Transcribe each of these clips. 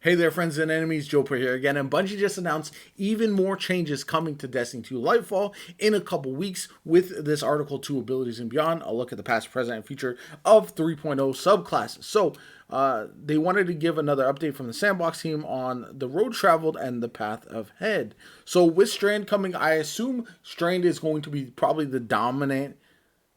Hey there, friends and enemies, JoPaWrites here again, and Bungie just announced even more changes coming to Destiny 2 Lightfall in a couple weeks with this Article 2 Abilities and Beyond, a look at the past, present, and future of 3.0 subclasses. So, they wanted to give another update from the Sandbox team on the road traveled and the path ahead. So, with Strand coming, I assume Strand is going to be probably the dominant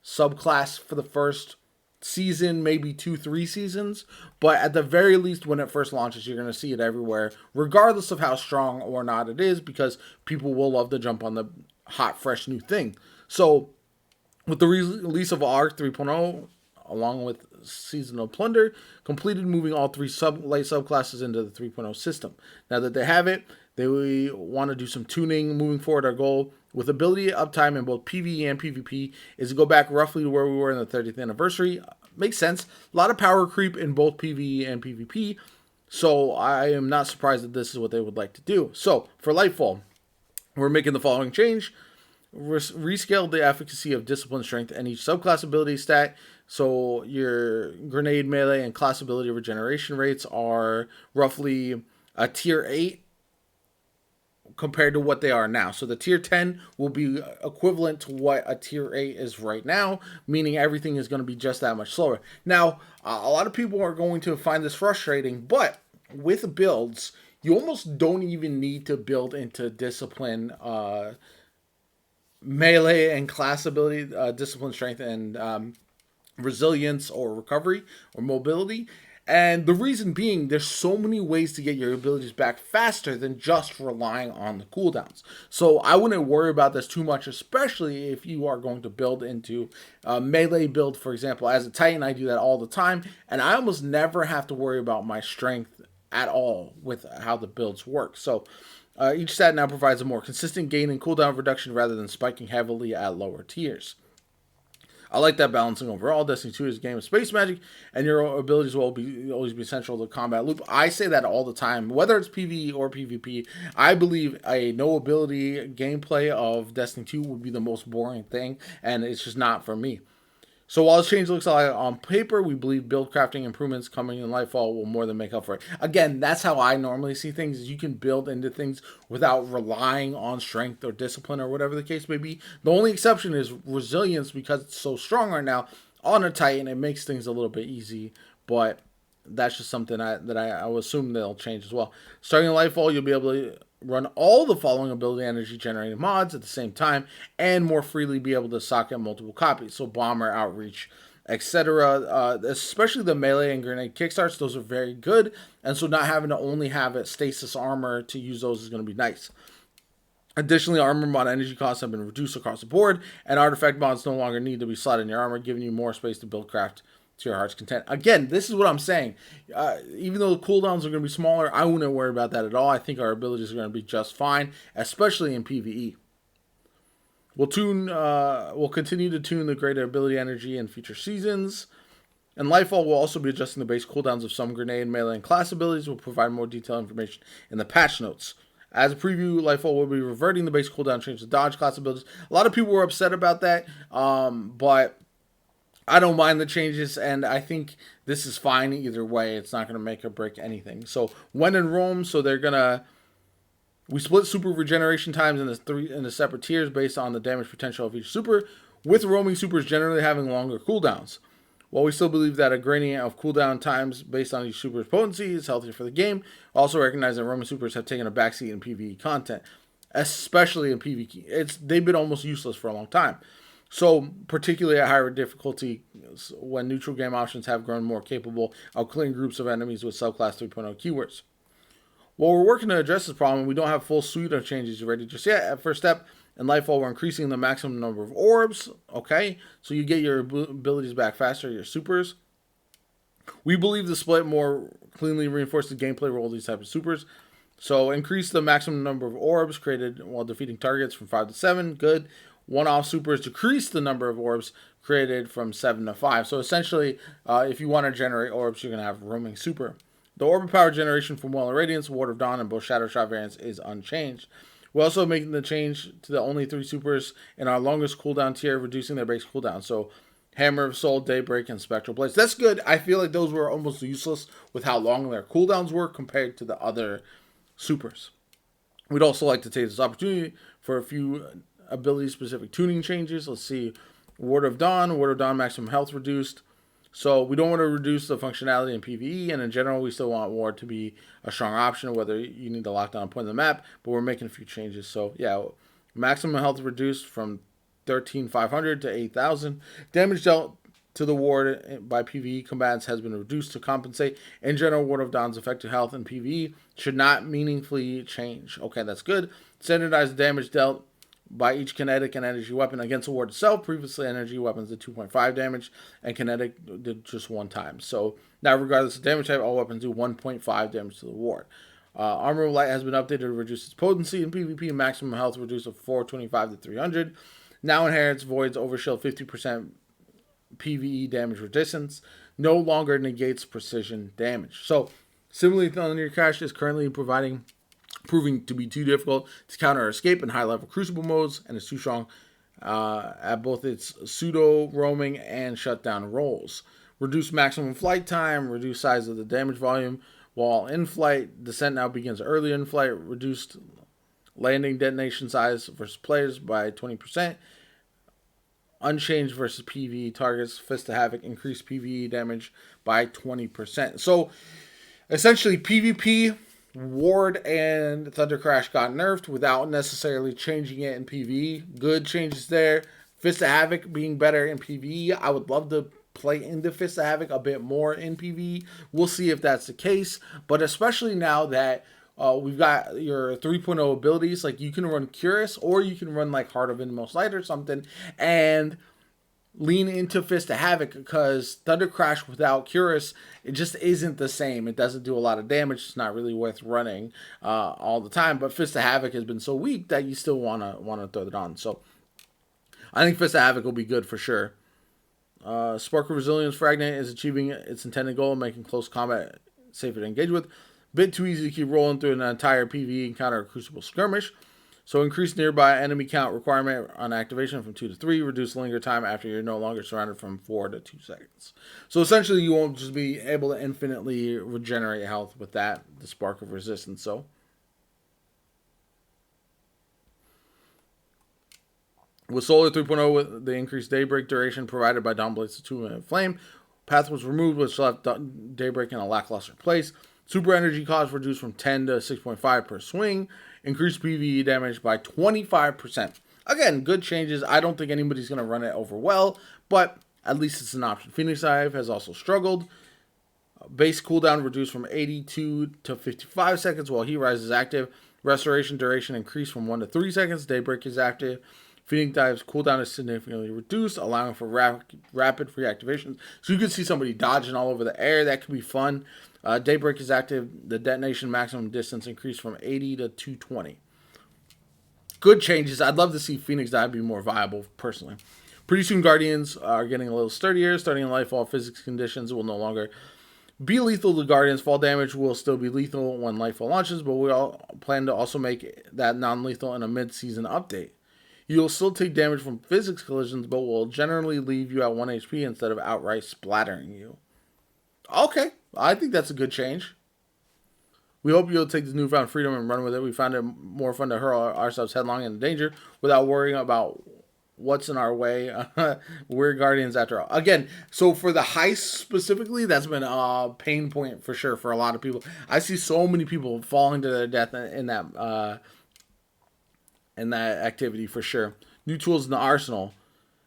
subclass for the first season, maybe 2-3 seasons, but at the very least when it first launches you're going to see it everywhere regardless of how strong or not it is, because people will love to jump on the hot fresh new thing. So with the release of ARC 3.0 along with Seasonal Plunder completed, moving all three light subclasses into the 3.0 system. Now that they have it, they want to do some tuning moving forward. Our goal with ability uptime in both PvE and PvP is to go back roughly to where we were in the 30th anniversary. Makes sense. A lot of power creep in both PvE and PvP. So I am not surprised that this is what they would like to do. So for Lightfall, we're making the following change. Rescaled the efficacy of discipline, strength, and each subclass ability stat. So your grenade, melee, and class ability regeneration rates are roughly a tier 8 compared to what they are now. So the tier 10 will be equivalent to what a tier 8 is right now, meaning everything is going to be just that much slower. Now, a lot of people are going to find this frustrating, but with builds, you almost don't even need to build into discipline, melee and class ability, discipline, strength, and resilience or recovery or mobility. And the reason being, there's so many ways to get your abilities back faster than just relying on the cooldowns. So I wouldn't worry about this too much, especially if you are going to build into a melee build, for example. As a Titan, I do that all the time, and I almost never have to worry about my strength at all with how the builds work. So each stat now provides a more consistent gain in cooldown reduction rather than spiking heavily at lower tiers. I like that balancing overall. Destiny 2 is a game of space magic, and your abilities will always be central to the combat loop. I say that all the time, whether it's PvE or PvP. I believe a no ability gameplay of Destiny 2 would be the most boring thing, and it's just not for me. So while this change looks like on paper, we believe build crafting improvements coming in Lightfall will more than make up for it. Again, that's how I normally see things. Is you can build into things without relying on strength or discipline or whatever the case may be. The only exception is resilience, because it's so strong right now on a Titan. It makes things a little bit easy, but that's just something that I will assume they'll change as well. Starting in Lightfall, you'll be able to run all the following ability energy generating mods at the same time and more freely be able to socket multiple copies. So bomber, outreach, etc. Especially the melee and grenade kickstarts, those are very good. And so not having to only have it stasis armor to use those is going to be nice. Additionally, armor mod energy costs have been reduced across the board, and artifact mods no longer need to be slotted in your armor, giving you more space to build craft to your heart's content. Again, this is what I'm saying. Even though the cooldowns are going to be smaller, I wouldn't worry about that at all. I think our abilities are going to be just fine, especially in PvE. We'll continue to tune the greater ability energy in future seasons. And Lightfall will also be adjusting the base cooldowns of some grenade, melee, and class abilities. We'll provide more detailed information in the patch notes. As a preview, Lightfall will be reverting the base cooldown change to dodge class abilities. A lot of people were upset about that, but I don't mind the changes, and I think this is fine either way. It's not going to make or break anything. So when in Rome, we split super regeneration times into separate tiers based on the damage potential of each super, with roaming supers generally having longer cooldowns. While we still believe that a gradient of cooldown times based on each super's potency is healthier for the game, also recognize that roaming supers have taken a backseat in PvE content, especially in PvP. They've been almost useless for a long time. So, particularly at higher difficulty, when neutral game options have grown more capable of killing groups of enemies with subclass 3.0 keywords. While we're working to address this problem, we don't have a full suite of changes ready just yet. At first step, in Lightfall, we're increasing the maximum number of orbs. Okay, so you get your abilities back faster, your supers. We believe the split more cleanly reinforces the gameplay role of these types of supers. So, increase the maximum number of orbs created while defeating targets from 5 to 7. Good. One-off supers decrease the number of orbs created from 7 to 5. So essentially, if you want to generate orbs, you're going to have roaming super. The orb power generation from Well of Radiance, Ward of Dawn, and both Shadow Shot variants is unchanged. We're also making the change to the only 3 supers in our longest cooldown tier, reducing their base cooldown. So Hammer of Soul, Daybreak, and Spectral Blaze. That's good. I feel like those were almost useless with how long their cooldowns were compared to the other supers. We'd also like to take this opportunity for a few ability-specific tuning changes. Let's see. Ward of Dawn maximum health reduced. So we don't want to reduce the functionality in PvE, and in general, we still want Ward to be a strong option, whether you need to lock down a point on the map, but we're making a few changes. So yeah, maximum health reduced from 13,500 to 8,000. Damage dealt to the ward by PvE combatants has been reduced to compensate. In general, Ward of Dawn's effective health in PvE should not meaningfully change. Okay, that's good. Standardized damage dealt by each kinetic and energy weapon against the ward itself. Previously, energy weapons did 2.5 damage, and kinetic did just 1 time. So now, regardless of damage type, all weapons do 1.5 damage to the ward. Armor of Light has been updated to reduce its potency in PvP. Maximum health reduced from 425 to 300. Now inherits Void's Overshield 50% PvE damage resistance. No longer negates precision damage. So, similarly, Thundercrash is currently proving to be too difficult to counter or escape in high-level Crucible modes, and is too strong at both its pseudo-roaming and shutdown roles. Reduce maximum flight time, reduce size of the damage volume while in flight. Descent now begins early in flight. Reduced landing detonation size versus players by 20%. Unchanged versus PvE targets. Fist of Havoc increased PvE damage by 20%. So, essentially, PvP, Ward and Thundercrash got nerfed without necessarily changing it in PvE. Good changes there. Fist of Havoc being better in PvE. I would love to play into Fist of Havoc a bit more in PvE. We'll see if that's the case. But especially now that we've got your 3.0 abilities, like you can run Curious or you can run like Heart of Inmost Light or something and lean into Fist of Havoc, because Thundercrash without Curious, it just isn't the same. It doesn't do a lot of damage. It's not really worth running all the time. But Fist of Havoc has been so weak that you still wanna throw it on. So I think Fist of Havoc will be good for sure. Spark of Resilience Fragment is achieving its intended goal of making close combat safer to engage with. Bit too easy to keep rolling through an entire PvE encounter or Crucible skirmish. So increase nearby enemy count requirement on activation from 2 to 3. Reduce linger time after you're no longer surrounded from 4 to 2 seconds. So essentially you won't just be able to infinitely regenerate health with that, the Spark of Resistance. So with Solar 3.0, with the increased Daybreak duration provided by Dawnblade's 2-minute flame, path was removed, which left Daybreak in a lackluster place. Super energy cost reduced from 10 to 6.5 per swing. Increased PvE damage by 25%. Again, good changes. I don't think anybody's going to run it over well, but at least it's an option. Phoenix Hive has also struggled. Base cooldown reduced from 82 to 55 seconds while Heat Rise is active. Restoration duration increased from 1 to 3 seconds. Daybreak is active. Phoenix Dive's cooldown is significantly reduced, allowing for rapid reactivations. So you can see somebody dodging all over the air. That could be fun. Daybreak is active. The detonation maximum distance increased from 80 to 220. Good changes. I'd love to see Phoenix Dive be more viable, personally. Pretty soon, Guardians are getting a little sturdier. Starting in Lightfall, physics conditions will no longer be lethal to Guardians. Fall damage will still be lethal when Lightfall launches, but we all plan to also make that non-lethal in a mid-season update. You'll still take damage from physics collisions, but will generally leave you at 1 HP instead of outright splattering you. Okay, I think that's a good change. We hope you'll take this newfound freedom and run with it. We found it more fun to hurl ourselves headlong into danger without worrying about what's in our way. We're Guardians after all. Again, so for the heist specifically, that's been a pain point for sure for a lot of people. I see so many people falling to their death in that activity for sure. New tools in the arsenal.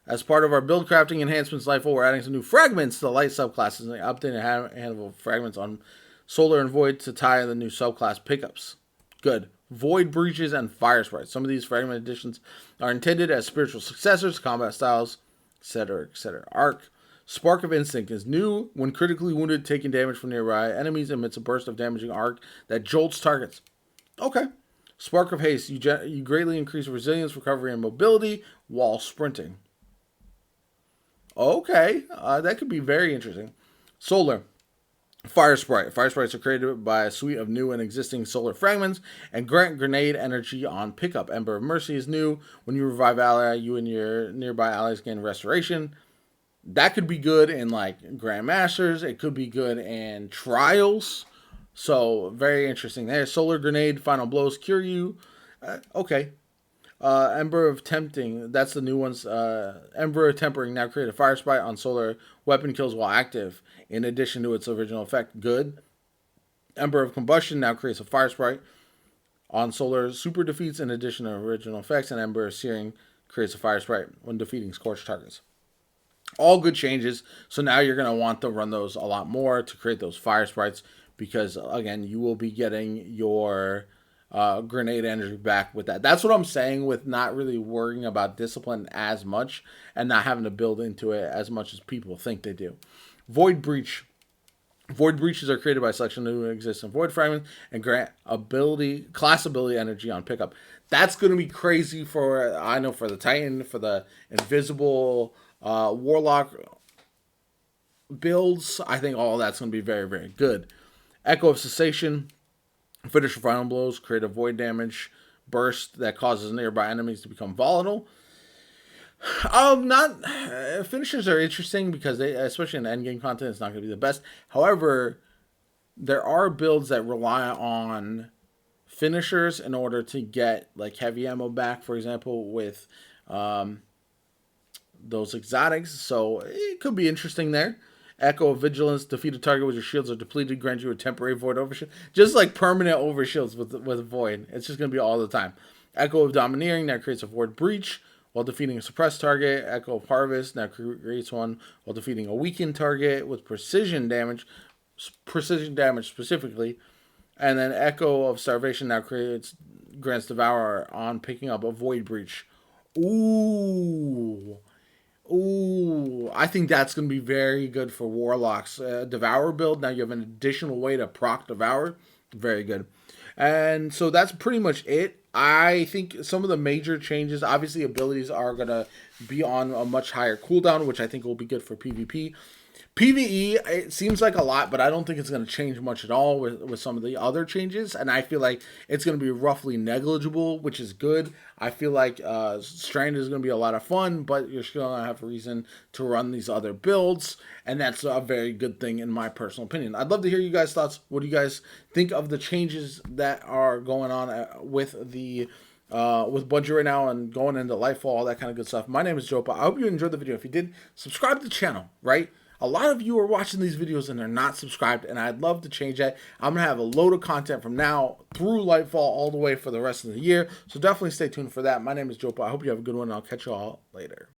As part of our build crafting enhancements, Lightfall, we're adding some new fragments to the light subclasses and updating a handful of fragments on Solar and Void to tie the new subclass pickups. Good. Void Breaches and Fire Sprites. Some of these fragment additions are intended as spiritual successors, combat styles, etc., etc. Arc. Spark of Instinct is new. When critically wounded, taking damage from nearby enemies emits a burst of damaging arc that jolts targets. Okay. Spark of Haste. You greatly increase resilience, recovery, and mobility while sprinting. Okay, that could be very interesting. Solar. Fire Sprite. Fire Sprites are created by a suite of new and existing solar fragments and grant grenade energy on pickup. Ember of Mercy is new. When you revive ally, you and your nearby allies gain restoration. That could be good in like Grandmasters. It could be good in Trials. So very interesting there. Solar Grenade, Final Blows, Cure You. Okay. Ember of Tempting. That's the new ones. Ember of Tempering now create a fire sprite on solar weapon kills while active. In addition to its original effect, good. Ember of Combustion now creates a fire sprite on solar super defeats in addition to original effects. And Ember of Searing creates a fire sprite when defeating scorched targets. All good changes. So now you're going to want to run those a lot more to create those fire sprites because, again, you will be getting your grenade energy back with that. That's what I'm saying with not really worrying about discipline as much and not having to build into it as much as people think they do. Void Breach. Void Breaches are created by selection of existing Void Fragments and grant class ability energy on pickup. That's going to be crazy for, I know, for the Titan, for the Invisible Warlock builds. I think all that's going to be very, very good. Echo of Cessation. Finish your final blows. Create a void damage burst that causes nearby enemies to become volatile. Not finishers are interesting because they, especially in endgame content, it's not going to be the best. However, there are builds that rely on finishers in order to get like heavy ammo back, for example, with those exotics. So it could be interesting there. Echo of Vigilance, defeat a target with your shields are depleted, grant you a temporary void overshield. Just like permanent overshields with void. It's just going to be all the time. Echo of Domineering, now creates a void breach while defeating a suppressed target. Echo of Harvest, now creates one while defeating a weakened target with precision damage specifically. And then Echo of Starvation now grants Devourer on picking up a void breach. Ooh, I think that's going to be very good for Warlocks. Devour build, now you have an additional way to proc Devour. Very good. And so that's pretty much it. I think some of the major changes, obviously abilities are going to be on a much higher cooldown, which I think will be good for PvP. PvE, it seems like a lot, but I don't think it's going to change much at all with some of the other changes. And I feel like it's going to be roughly negligible, which is good. I feel like Stranded is going to be a lot of fun, but you're still going to have a reason to run these other builds. And that's a very good thing in my personal opinion. I'd love to hear you guys' thoughts. What do you guys think of the changes that are going on with the with Bungie right now and going into Lightfall, all that kind of good stuff? My name is JoPa. I hope you enjoyed the video. If you did, subscribe to the channel, right? A lot of you are watching these videos and they're not subscribed, and I'd love to change that. I'm going to have a load of content from now through Lightfall all the way for the rest of the year, so definitely stay tuned for that. My name is JoPa. I hope you have a good one, and I'll catch you all later.